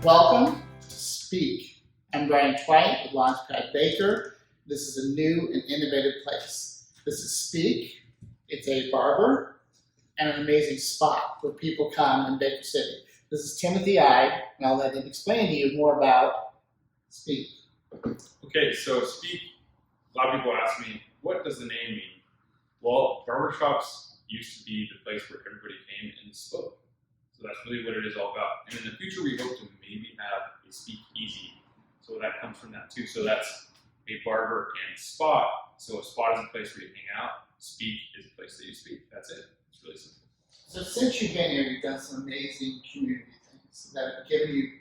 Welcome to Speak. I'm Brian Twite with Launchpad Baker. This is a new and innovative place. This is Speak. It's a barber and an amazing spot where people come in Baker City. This is Timothy Ide, and I'll let him explain to you more about Speak. Okay, so Speak, a lot of people ask me, what does the name mean? Well, barbershops used to be the place where everybody came and spoke. So that's really what it is all about. And in the future, we hope to maybe have a speakeasy. So that comes from that too. So that's a barber and spot. So a spot is a place where you hang out. Speak is a place that you speak. That's it. It's really simple. So since you've been here, you've done some amazing community things that have given you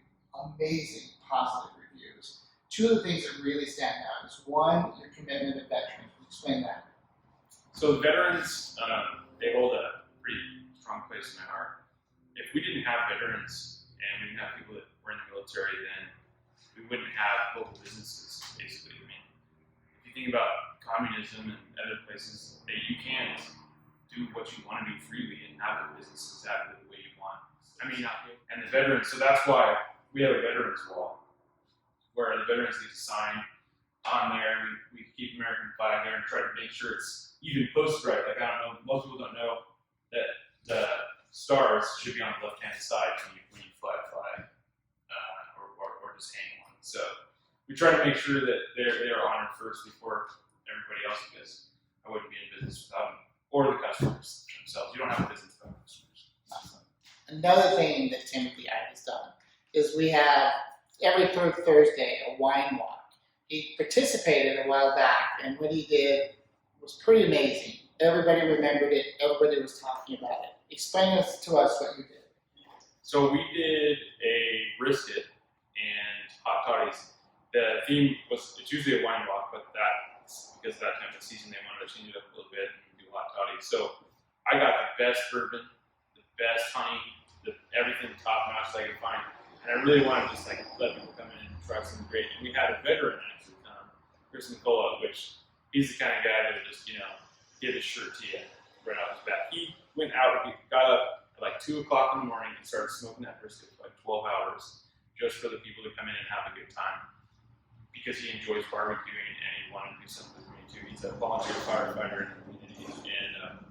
amazing positive reviews. Two of the things that really stand out is one, your commitment to veterans. Explain that. So the veterans, they hold a pretty strong place in my heart. If we didn't have veterans and we didn't have people that were in the military, then we wouldn't have local businesses, basically. I mean, if you think about communism and other places, that you can't do what you want to do freely and have a business exactly the way you want. And the veterans, so that's why we have a veterans wall, where the veterans need to sign on there. We keep American flag there and try to make sure it's even posted right. Like, I don't know, most people don't know that the stars should be on the left-hand side when you fly a flag, or just hang one. So we try to make sure that they're honored first before everybody else, because I wouldn't be in business without them, or the customers themselves. You don't have a business without customers. Awesome. Another thing that Timothy Ide has done is we have every third Thursday a wine walk. He participated a while back, and what he did was pretty amazing. Everybody remembered it. Everybody was talking about it. Explain to us what you did. So we did a brisket and hot toddies. The theme was, it's usually a wine walk, but that's because that time of the season they wanted to change it up a little bit and do hot toddies. So I got the best bourbon, the best honey, everything top notch that I could find. And I really wanted to just like let people come in and try something great. And we had a veteran actually come, Chris McCullough, which he's the kind of guy that would just, give his shirt to you right off his bat. He went out, he got up at like 2 o'clock in the morning and started smoking that brisket for like 12 hours just for the people to come in and have a good time, because he enjoys barbecuing and he wanted to do something for me too. He's a volunteer firefighter in the community, and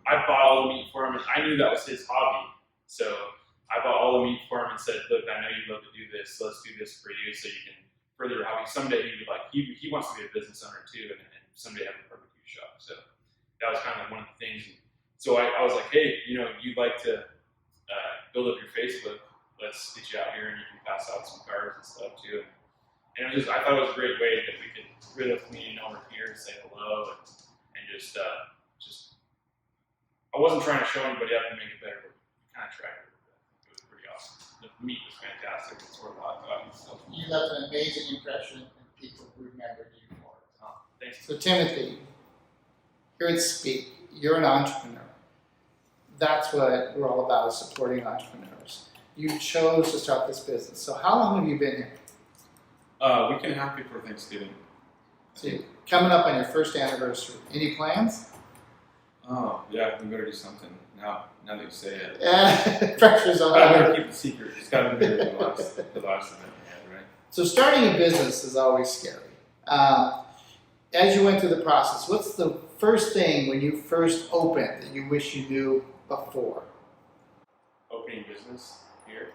I bought all the meat for him, and I knew that was his hobby. So I bought all the meat for him and said, look, I know you love to do this, so let's do this for you so you can further your hobby. Someday he would he wants to be a business owner too, and someday have a barbecue shop. So that was kind of like one of the things. So I was like, hey, you'd like to build up your Facebook, let's get you out here and you can pass out some cards and stuff too. And it was I thought it was a great way that we could rid of community over here, say hello, and just I wasn't trying to show anybody up and make it better, but we kind of tried it. It was pretty awesome. The meat was fantastic. It's worth a lot of stuff. You left an amazing impression, and people remembered you for it. Thanks. So Timothy, here at Speak, you're an entrepreneur. That's what we're all about, is supporting entrepreneurs. You chose to start this business. So how long have you been here? Week and a half before Thanksgiving. So you're coming up on your first anniversary. Any plans? Oh, yeah, we better do something now that you say it. Pressure's on. I better keep it secret. It's got to be bigger than the last event we had, right? So starting a business is always scary. As you went through the process, what's the first thing when you first opened that you wish you knew before? Opening business here.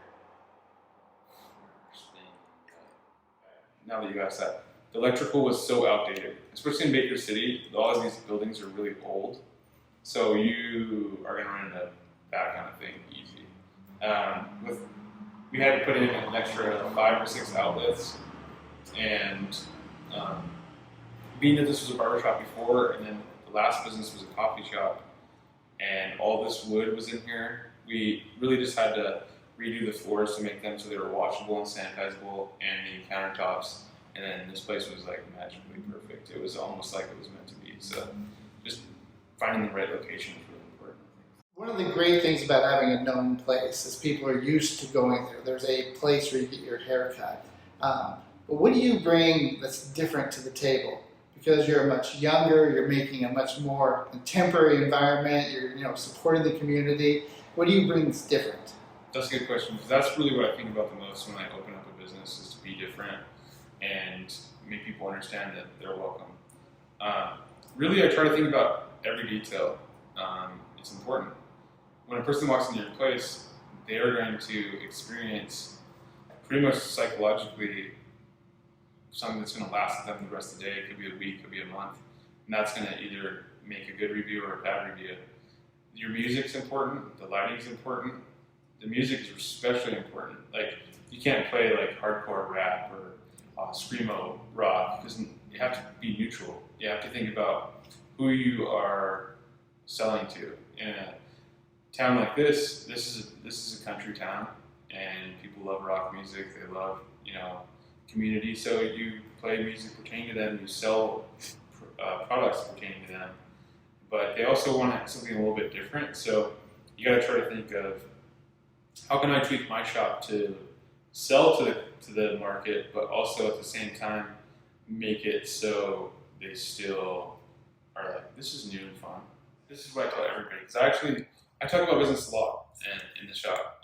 Now that you asked that, the electrical was so outdated, especially in Baker City. All of these buildings are really old, so you are going to run into that kind of thing easy. We had to put in an extra 5 or 6 outlets, and being that this was a barbershop before, and then the last business was a coffee shop, and all this wood was in here, we really just had to redo the floors to make them so they were washable and sanitizable, and the countertops, and then this place was like magically perfect. It was almost like it was meant to be. So just finding the right location is really important. One of the great things about having a known place is people are used to going there. There's a place where you get your hair cut. But what do you bring that's different to the table? Because you're much younger, you're making a much more contemporary environment, you're supporting the community. What do you bring that's different? That's a good question, because that's really what I think about the most when I open up a business, is to be different and make people understand that they're welcome. Really, I try to think about every detail. It's important. When a person walks into your place, they are going to experience pretty much psychologically something that's going to last with them the rest of the day. It could be a week, it could be a month, and that's going to either make a good review or a bad review. Your music's important, the lighting's important. The music is especially important. Like, you can't play like hardcore rap or screamo rock, because you have to be neutral. You have to think about who you are selling to. In a town like this is a country town, and people love rock music. They love, community. So you play music pertaining to them. You sell products pertaining to them, but they also want something a little bit different. So you got to try to think of, how can I tweak my shop to sell to the market, but also at the same time make it so they still are like, this is new and fun. This is what I tell everybody, because I talk about business a lot in the shop.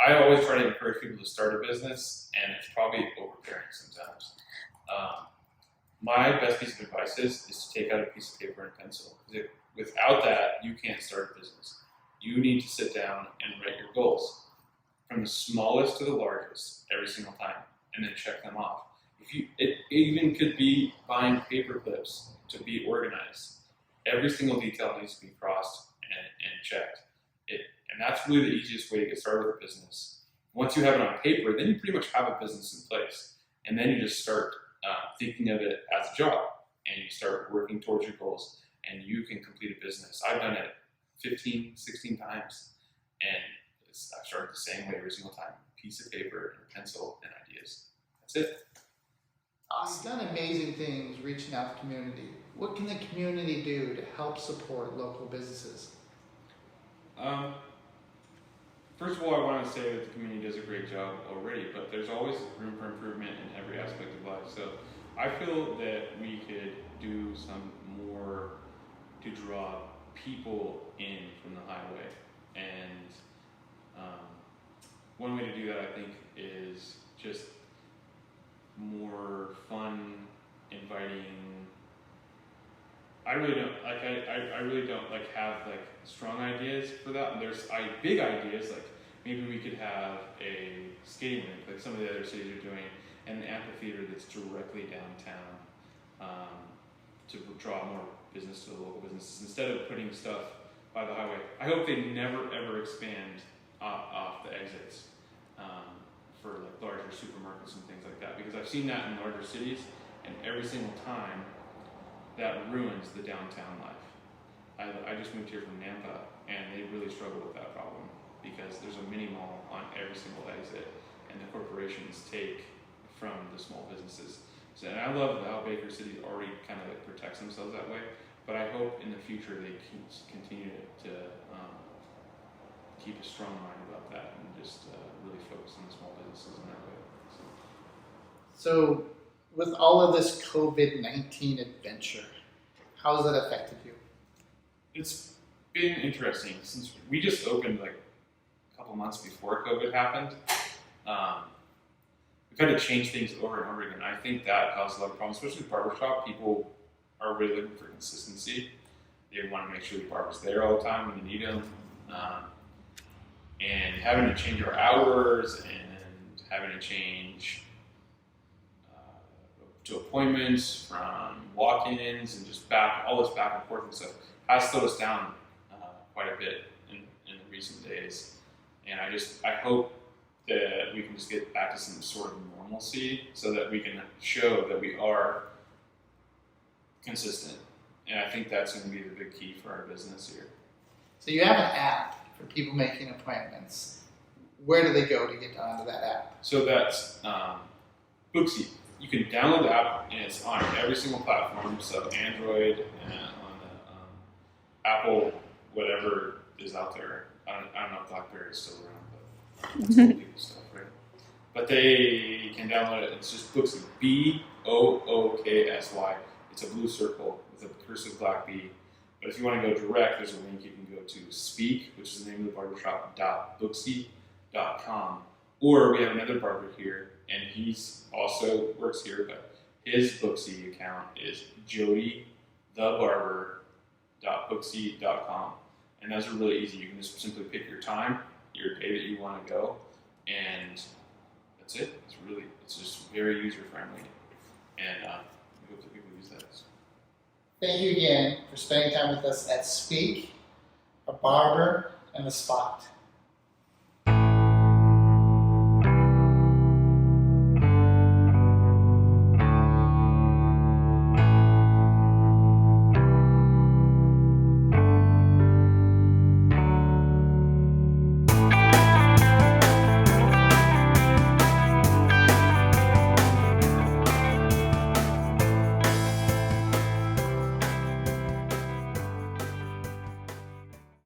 I always try to encourage people to start a business, and it's probably overbearing sometimes. My best piece of advice is to take out a piece of paper and pencil. Without that, you can't start a business. You need to sit down and write your goals, from the smallest to the largest, every single time, and then check them off. It even could be buying paper clips to be organized. Every single detail needs to be crossed and checked. And that's really the easiest way to get started with a business. Once you have it on paper, then you pretty much have a business in place. And then you just start thinking of it as a job, and you start working towards your goals, and you can complete a business. I've done it 15, 16 times, and I've started the same way every single time. Piece of paper, and pencil, and ideas. That's it. You've done amazing things reaching out to the community. What can the community do to help support local businesses? First of all, I want to say that the community does a great job already, but there's always room for improvement in every aspect of life. So I feel that we could do some more to draw people in from the highway. And one way to do that, I think, is just more fun, inviting. I really don't have strong ideas for that. And there's big ideas, like maybe we could have a skating rink, like some of the other cities are doing, and an amphitheater that's directly downtown, to draw more business to the local businesses instead of putting stuff by the highway. I hope they never ever expand off the exits for larger supermarkets and things like that, because I've seen that in larger cities, and every single time that ruins the downtown life. I just moved here from Nampa, and they really struggle with that problem, because there's a mini mall on every single exit, and the corporations take from the small businesses. So, and I love how Baker City already kind of protects themselves that way, but I hope in the future they can continue to keep a strong mind about that, and just really focus on the small businesses in that way. So with all of this COVID-19 adventure, how has that affected you? It's been interesting since we just opened a couple months before COVID happened. We've had to change things over and over again. I think that caused a lot of problems, especially with Barbershop. People are really looking for consistency. They want to make sure the barber's there all the time when you need them. And having to change our hours and having to change to appointments from walk-ins and just all this back and forth and stuff has slowed us down quite a bit in recent days. And I hope that we can just get back to some sort of normalcy so that we can show that we are consistent. And I think that's going to be the big key for our business here. So you have an app for people making appointments. Where do they go to get onto that app? So that's Booksy. You can download the app, and it's on every single platform. So Android, and on the Apple, whatever is out there. I don't know if BlackBerry is still around, but it's old people stuff, right? But they can download it. It's just Booksy. Booksy. It's a blue circle with a cursive black B. But if you want to go direct, there's a link you can go to Speak, which is the name of the barbershop.booksy.com. Or we have another barber here, and he's also works here, but his Booksy account is jodythebarber.booksy.com. And those are really easy. You can just simply pick your time, your day that you want to go, and that's it. It's just very user friendly, and we hope that people use that. Thank you again for spending time with us at Speak, a barber, and the spot.